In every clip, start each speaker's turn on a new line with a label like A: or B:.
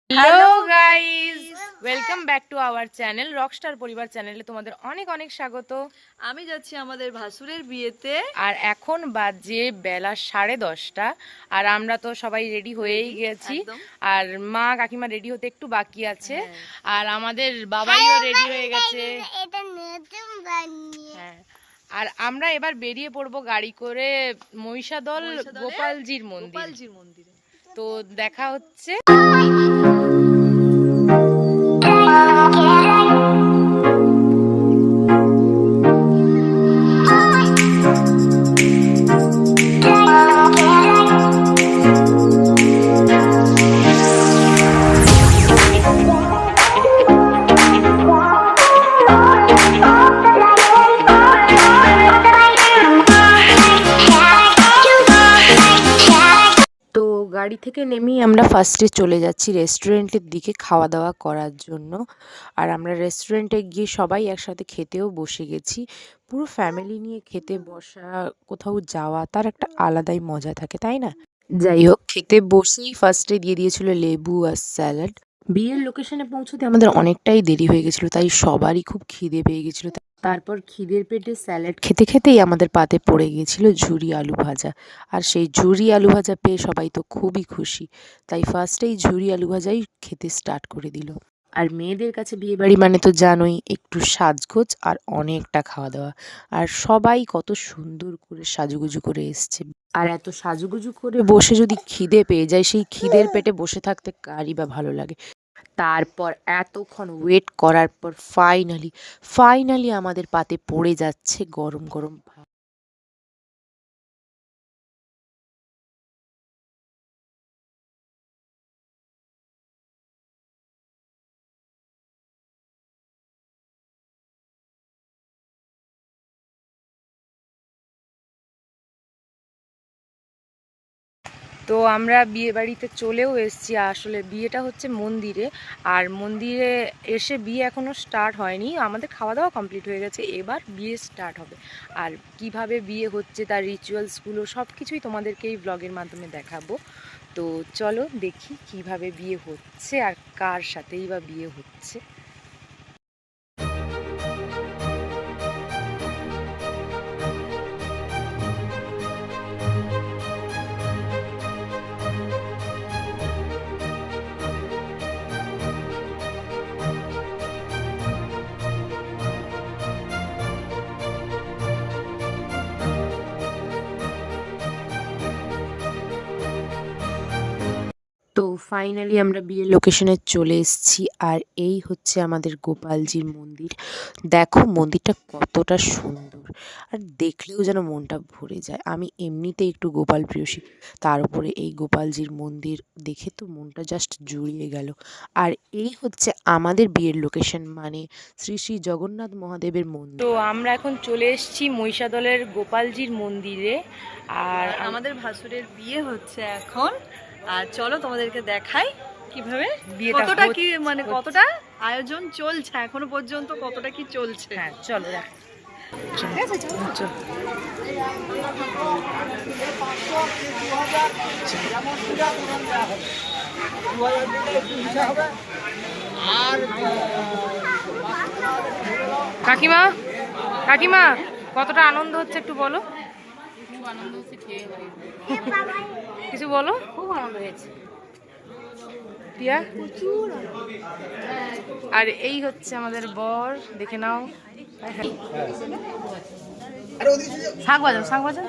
A: Hello guys, welcome back to our channel Rockstar পরিবার চ্যানেলে তোমাদের অনেক অনেক স্বাগত।
B: আমি যাচ্ছি আমাদের ভাসুরের বিয়েতে,
A: আর এখন বাজে বেলা 10:30 আর আমরা তো সবাই রেডি হয়েই গেছি। আর মা কাকিমা রেডি হতে একটু বাকি আছে। আর আমাদের বাবাইও রেডি হয়ে গেছে। হ্যাঁ, আর আমরা এবার বেরিয়ে পড়বো গাড়ি করে মহিষাদল গোপালজির মন্দিরে। তো দেখা হচ্ছে। গাড়ি থেকে নেমেই আমরা ফার্স্টে চলে যাচ্ছি রেস্টুরেন্টের দিকে খাওয়া দাওয়া করার জন্য। আর আমরা রেস্টুরেন্টে গিয়ে সবাই একসাথে খেতেও বসে গেছি। পুরো ফ্যামিলি নিয়ে খেতে বসা, কোথাও যাওয়া, তার একটা আলাদাই মজা থাকে, তাই না? যাই হোক, খেতে বসেই ফার্স্টে দিয়ে দিয়েছিল লেবু আর স্যালাড। বিয়ের লোকেশনে পৌঁছতে আমাদের অনেকটাই দেরি হয়ে গেছিল, তাই সবারই খুব খিদে পেয়ে গেছিল। তারপর খিদের পেটে স্যালাড খেতে খেতেই আমাদের পাতে পড়ে গিয়েছিল ঝুরি আলু ভাজা। আর সেই ঝুরি আলু ভাজা পেয়ে সবাই তো খুবই খুশি, তাই ফার্স্টেই ঝুরি আলু ভাজাই খেতে স্টার্ট করে দিল। আর মেয়েদের কাছে বিয়েবাড়ি মানে তো জানোই, একটু সাজগোজ আর অনেকটা খাওয়া দাওয়া। আর সবাই কত সুন্দর করে সাজুগুজু করে এসছে। আর এত সাজুগুজু করে বসে যদি খিদে পেয়ে যায়, সেই খিদের পেটে বসে থাকতে কারই বা ভালো লাগে। তারপর এতক্ষণ ওয়েট করার পর ফাইনালি আমাদের পাতে পড়ে যাচ্ছে গরম গরম ভাত। তো আমরা বিয়ে বাড়িতে চলেও এসেছি। আসলে বিয়েটা হচ্ছে মন্দিরে, আর মন্দিরে এসে বিয়ে এখনও স্টার্ট হয়নি। আমাদের খাওয়া দাওয়া কমপ্লিট হয়ে গেছে, এবার বিয়ে স্টার্ট হবে। আর কিভাবে বিয়ে হচ্ছে, তার রিচুয়ালসগুলো সব কিছুই তোমাদেরকে এই ব্লগের মাধ্যমে দেখাবো। তো চলো দেখি কিভাবে বিয়ে হচ্ছে আর কার সাথেই বা বিয়ে হচ্ছে। তো ফাইনালি আমরা বিয়ের লোকেশনে চলে এসেছি। আর এই হচ্ছে আমাদের গোপালজির মন্দির। দেখো মন্দিরটা কতটা সুন্দর, আর দেখলেও যেন মনটা ভরে যায়। আমি এমনিতেই একটু গোপাল প্রিয়সী, তার উপরে এই গোপালজির মন্দির দেখে তো মনটা জাস্ট জুড়িয়ে গেল। আর এই হচ্ছে আমাদের বিয়ের লোকেশন, মানে শ্রী শ্রী জগন্নাথ মহাদেবের মন্দির। তো আমরা এখন চলে এসেছি মহিষাদলের গোপালজির মন্দিরে। আর
B: আমাদের ভাসুরের বিয়ে হচ্ছে এখন। আর চলো তোমাদেরকে দেখাই কিভাবে কতটা কি মানে কতটা আয়োজন চলছে এখনো পর্যন্ত, কতটা কি চলছে।
A: হ্যাঁ চলো দেখ। কাকিমা কাকিমা কতটা আনন্দ হচ্ছে একটু বলো। কিছু বলো। খুব আনন্দ হয়েছে টিয়া। আর এই হচ্ছে আমাদের বর, দেখে নাও। শাক বাজাও।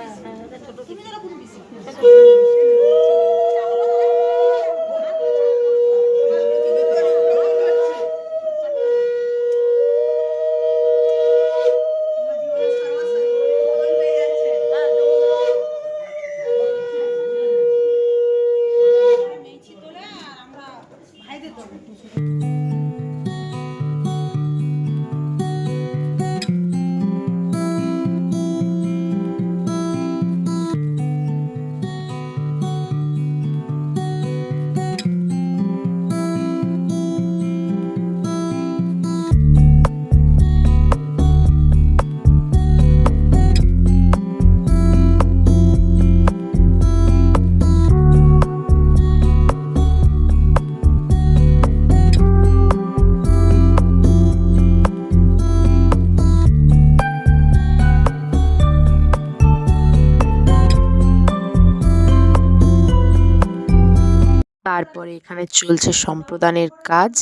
A: তারপরে এখানে চলছে সম্প্রদানের কাজ।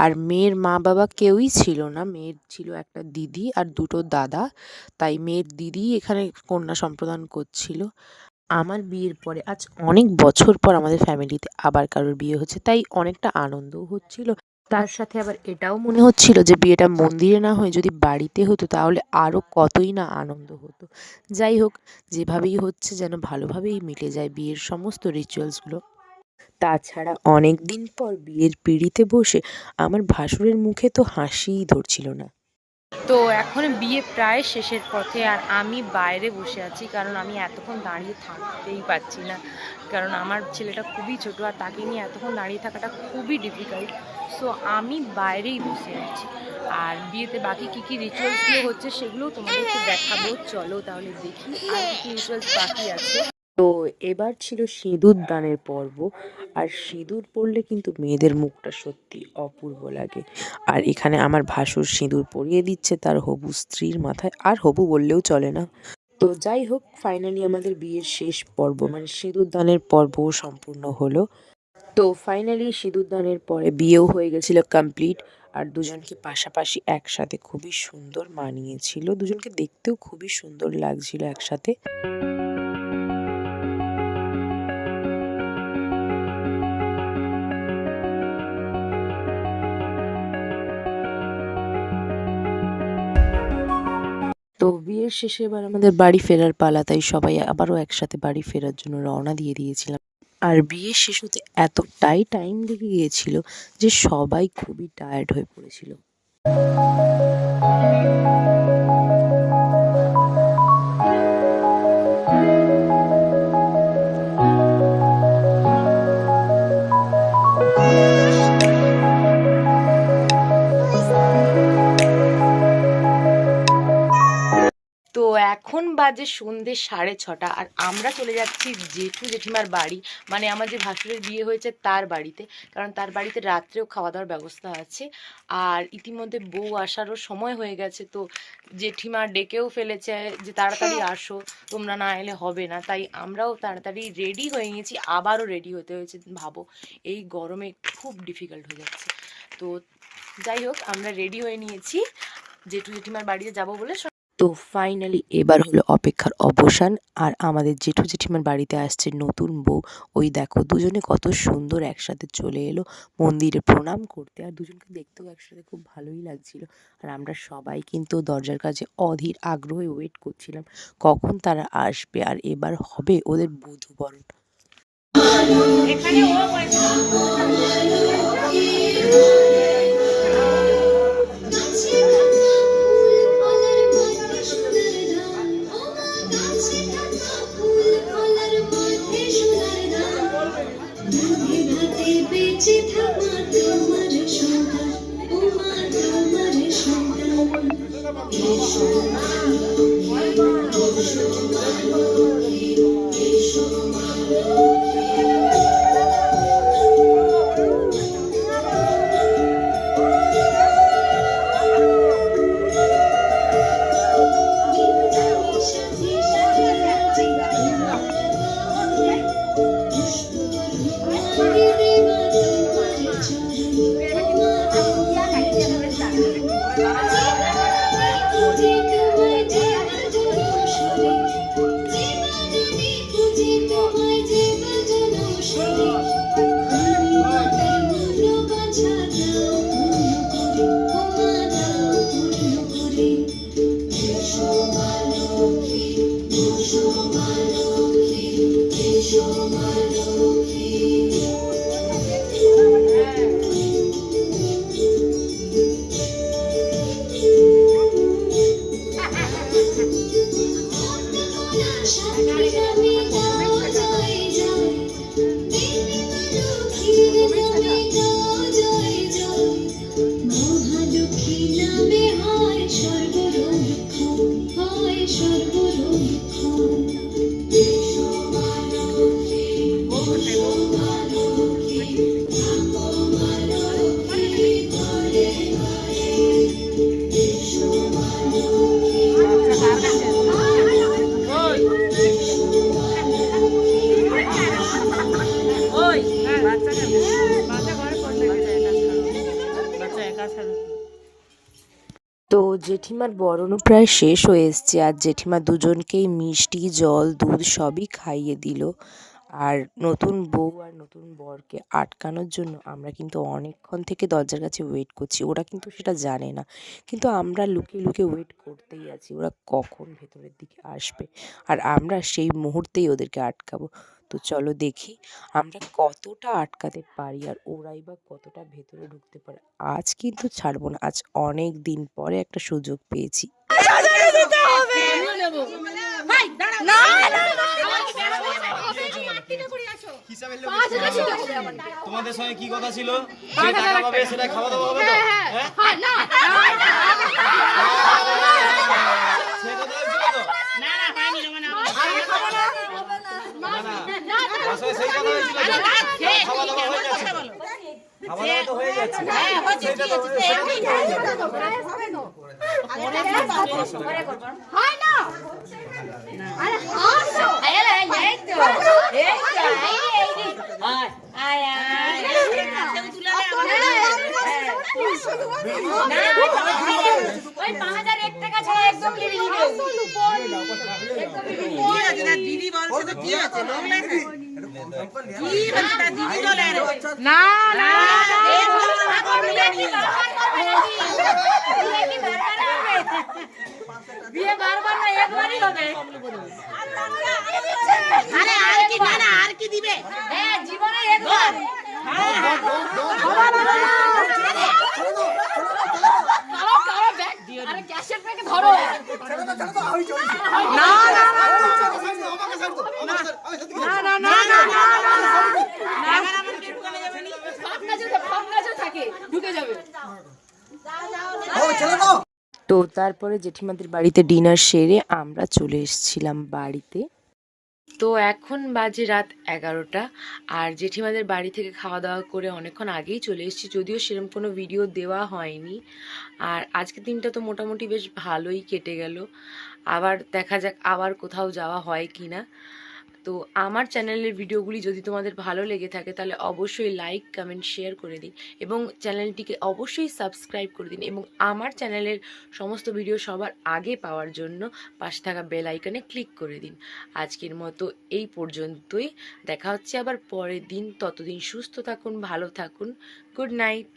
A: আর মেয়ের মা বাবা কেউই ছিল না, মেয়ের ছিল একটা দিদি আর দুটো দাদা। তাই মেয়ের দিদি এখানে কন্যা সম্প্রদান করছিল। আমার বিয়ের পরে আজ অনেক বছর পর আমাদের ফ্যামিলিতে আবার কারোর বিয়ে হচ্ছে, তাই অনেকটা আনন্দও হচ্ছিল। তার সাথে আবার এটাও মনে হচ্ছিল যে বিয়েটা মন্দিরে না হয়ে যদি বাড়িতে হতো তাহলে আরও কতই না আনন্দ হতো। যাই হোক, যেভাবেই হচ্ছে যেন ভালোভাবেই মিটে যায় বিয়ের সমস্ত রিচুয়ালসগুলো। তাছাড়া অনেক দিন পর বিয়ের পিঁড়িতে বসে আমার ভাসুরের মুখে তো হাসিই ধরছিল না। তো এখন বিয়ে প্রায় শেষের পথে, আর আমি বাইরে বসে আছি কারণ আমি এতক্ষণ দাঁড়িয়ে থাকতেই পারছি না, কারণ আমার ছেলেটা খুবই ছোট আর তাকে নিয়ে এতক্ষণ দাঁড়িয়ে থাকাটা খুবই ডিফিকাল্ট। সো আমি বাইরেই বসে আছি। আর বিয়েতে বাকি কী কী রিচুয়ালসগুলো হচ্ছে সেগুলোও তোমাদেরকে দেখাবো, চলো তাহলে দেখি আর কী কী রিচুয়ালস বাকি আছে। তো এবার ছিল সিঁদুর দানের পর্ব। আর সিঁদুর পরলে কিন্তু মেয়েদের মুখটা সত্যি অপূর্ব লাগে। আর এখানে আমার ভাসুর সিঁদুর পরিয়ে দিচ্ছে তার হবু স্ত্রীর মাথায়, আর হবু বললেও চলে না। তো যাই হোক, ফাইনালি আমাদের বিয়ের শেষ পর্ব মানে সিঁদুর দানের পর্বও সম্পূর্ণ হলো। তো ফাইনালি সিঁদুর দানের পরে বিয়েও হয়ে গেছিল কমপ্লিট। আর দুজনকে পাশাপাশি একসাথে খুবই সুন্দর মানিয়েছিল, দুজনকে দেখতেও খুবই সুন্দর লাগছিল একসাথে। তো বিয়ের শেষে এবার আমাদের বাড়ি ফেরার পালা, তাই সবাই আবারও একসাথে বাড়ি ফেরার জন্য রওনা দিয়ে দিয়েছিলাম। আর বিয়ের শেষ হতে এতটাই টাইম লেগে গিয়েছিল যে সবাই খুবই টায়ার্ড হয়ে পড়েছিল। তো এখন বাজে সন্ধ্যে 6:30 আর আমরা চলে যাচ্ছি জেঠু জেঠিমার বাড়ি, মানে আমার যে ভাসুরের বিয়ে হয়েছে তার বাড়িতে, কারণ তার বাড়িতে রাত্রেও খাওয়া দাওয়ার ব্যবস্থা আছে। আর ইতিমধ্যে বউ আসারও সময় হয়ে গেছে, তো জেঠিমা ডেকেও ফেলেছে যে তাড়াতাড়ি আসো, তোমরা না এলে হবে না। তাই আমরাও তাড়াতাড়ি রেডি হয়ে নিয়েছি, আবারও রেডি হতে হয়েছে। ভাবো এই গরমে খুব ডিফিকাল্ট হয়ে যাচ্ছে। তো যাই হোক, আমরা রেডি হয়ে নিয়েছি জেঠু জেঠিমার বাড়িতে যাব বলে। তো ফাইনালি এবার হলো অপেক্ষার অবসান, আর আমাদের জেঠু জেঠিমার বাড়িতে আসছে নতুন বউ। ওই দেখো দুজনে কত সুন্দর একসাথে চলে এলো মন্দিরে প্রণাম করতে, আর দুজনকে দেখতেও একসাথে খুব ভালোই লাগছিল। আর আমরা সবাই কিন্তু দরজার কাছে অধীর আগ্রহে ওয়েট করছিলাম কখন তারা আসবে আর এবার হবে ওদের বধূবরণ। বেঁচে থাকা তোমার সন্তান, ও মা তোমার সন্তান, এসো মা, এসো মা, এসো মা। তো জেঠিমার বরণও প্রায় শেষ হয়ে এসছে, আর জেঠিমা দুজনকেই মিষ্টি, জল, দুধ সবই খাইয়ে দিল। আর নতুন বউ আর নতুন বরকে আটকানোর জন্য আমরা কিন্তু অনেকক্ষণ থেকে দরজার কাছে ওয়েট করছি। ওরা কিন্তু সেটা জানে না, কিন্তু আমরা লুকিয়ে লুকিয়ে ওয়েট করতেই আছি ওরা কখন ভেতরের দিকে আসবে, আর আমরা সেই মুহূর্তেই ওদেরকে আটকাবো। তো চলো দেখি আমরা কতটা আটকাতে পারি, আর ওরাই বা কতটা ভেতরে ঢুকতে পারে। আজ কিন্তু ছাড়বো না, আজ অনেক দিন পরে একটা সুযোগ পেয়েছি।
C: তোমাদের সঙ্গে কি কথা ছিল? যে টাকা পাবে সেটা খাওয়া দাওয়া হবে তো? সে কথা হয়েছিল তো? আসলে সেই কথা হয়েছিল তো? খাওয়া দাওয়া হয়ে যাচ্ছে তো? খাওয়া দাওয়া তো হয়ে যাচ্ছে। সেটা তো
D: হয় না। আরে হাসো। এই তো আয় ওই 5001 টাকা ছাড়া একদম নিবি দিদি বলছে তো কি আছে লোক লাগে কি বলছে তা দিদি বলে না না বিয়ে বারবার না একবারই হবে। আরে আর কি না আর কি দিবে? হ্যাঁ জীবনে একবার। আরে গ্যাসের প্যাকে ধরো। না না না না না থাকে ঢুকে যাবে।
A: তো তারপরে জেঠিমাদের বাড়িতে ডিনার সেরে আমরা চলে এসেছিলাম বাড়িতে। তো এখন বাজে রাত 11টা, আর জেঠিমাদের বাড়ি থেকে খাওয়া দাওয়া করে অনেকক্ষণ আগেই চলে এসেছি, যদিও সেরকম কোনো ভিডিও দেওয়া হয়নি। আর আজকের দিনটা তো মোটামুটি বেশ ভালোই কেটে গেল। আবার দেখা যাক আবার কোথাও যাওয়া হয় কি না। তো আমার চ্যানেলের ভিডিওগুলি যদি তোমাদের ভালো লেগে থাকে তাহলে অবশ্যই লাইক, কমেন্ট, শেয়ার করে দিন এবং চ্যানেলটিকে অবশ্যই সাবস্ক্রাইব করে দিন, এবং আমার চ্যানেলের সমস্ত ভিডিও সবার আগে পাওয়ার জন্য পাশে থাকা বেল আইকনে ক্লিক করে দিন। আজকের মতো এই পর্যন্তই, দেখা হচ্ছে আবার পরের দিন। ততদিন সুস্থ থাকুন, ভালো থাকুন। Good night.